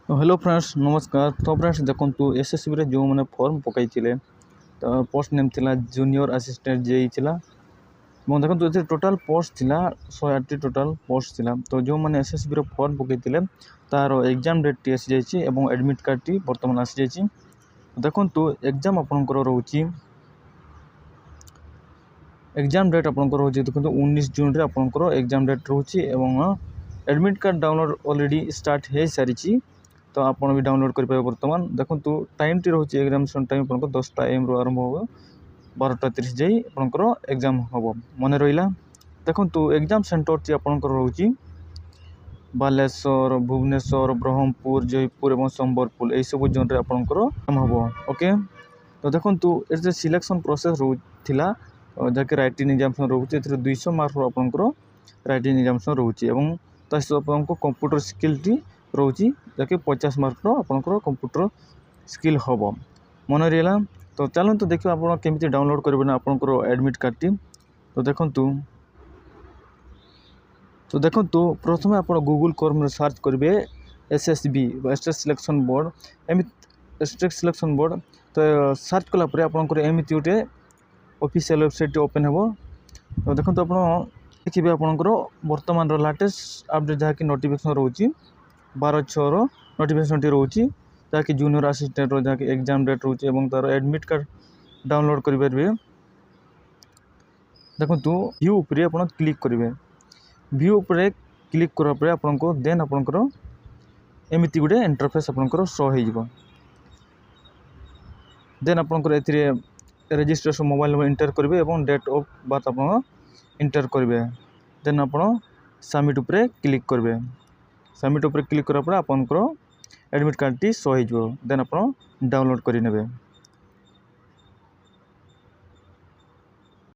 तो hello friends नमस्कार। तो फ्रेंड्स देखो एसएसबी रे जो मैंने फॉर्म पकई तो पोस्ट नेम थिला जूनियर असिस्टेंट जेई थिला। मैं देखो टोटाल पोस्ट थिला 108 टोटाल पोस्ट थिला। तो जो मैंने एसएसबी रे फॉर्म पकई तार एग्जाम डेट टी आसी जाइए और एडमिट कार्ड टी बर्तमान आसी जाइए। देखो एग्जाम आपंकर रोचे एग्जाम डेट आपंकर रोचे देखो 19 जून रे आपंकर एग्जाम डेट रोचे admit card download already start हो सारी। तो आप भी डाउनलोड करेंगे। बर्तमान देखो टाइम टी रोचे एग्जामिनेशन टाइम आपको 10टा AM रु आरंभ हो 12टा 30 जाए आपंकर एग्जाम हम मन रहा। देखो एग्जाम सेंटर टी आपंकर रोचे बालेश्वर भुवनेश्वर ब्रह्मपुर जयपुर और संबलपुर यही सब जोन रे आपंकर हम ओके। तो देखो ये सिलेक्शन प्रोसेस रोला जहाँकि राइटिंग एग्जामिनेशन रोचे 200 मार्क आपंकर राइटिंग एग्जामिनेशन रोचे आपको कंप्यूटर स्किल टी रोची जहाँकि 50 मार्क आपंकर कंप्यूटर स्किल हम मन रहा। तो चलते देखिए आप केमी डाउनलोड करेंगे आपंकर एडमिट कार्ड टी। तो देखो प्रथम आप गूगल क्रोम में सर्च करेंगे SSB state selection board state selection board. तो सर्च कलापर आपंकर एमती गोटे ऑफिशियल वेबसाइट ओपन हो। तो देखो आप देखिए आपंकर बर्तमान लाटेस्ट अपडेट जहाँकि नोटिफिकेशन रोचे 12/6 नोटिफिकेशन टी रोचे जहाँकि जूनियर असिस्टेंट जहाँकि एग्जाम डेट रोचे और तार एडमिट कार्ड डाउनलोड करेंगे। देखो व्यू उपरे आप क्लिक करेंगे। व्यू उपरे क्लिक करापर आपको देन आपंकर एमती गोटे इंटरफेस आपंकर शो हो। देन आपंकर ए रजिस्ट्रेशन मोबाइल नंबर इंटर करेंगे और डेट ऑफ बर्थ आप इंटर करेंगे। देन आप सबमिट उपरे क्लिक करेंगे। सबमिट उपरे क्लिक करापर आपंकर एडमिट कार्ड टी शो हो। देन आप डाउनलोड करेंगे।